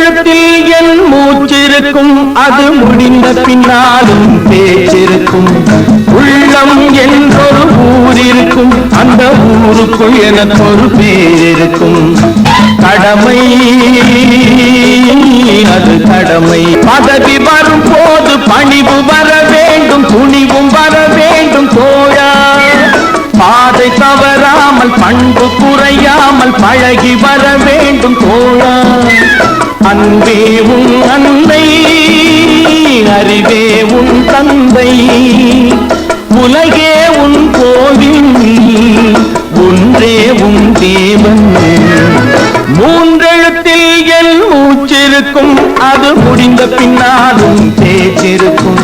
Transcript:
மூன்றெழுத்தில் என் மூச்சிருக்கும், அது முடிந்த பின்னாலும் பேச்சிருக்கும். உள்ளம் என்றொரு ஊர் இருக்கும், அந்த ஊருக்குள் எனக்கு ஒரு பேர் இருக்கும். கடமை அது கடமை. பதவி வரும் போது பணிவு வர வேண்டும், துணிவும் வர வேண்டும் தோழா. பாதை தவறாமல் பண்பு குறையாமல் பழகி வர வேண்டும் தோழா. அன்பே உன் அன்னை, அறிவே உன் தந்தை, உலகே உன் கோவில், ஒன்றே உன் தேவன். மூன்றெழுத்தில் என் மூச்சிருக்கும், அது முடிந்த பின்னாலும் பேச்சிருக்கும்.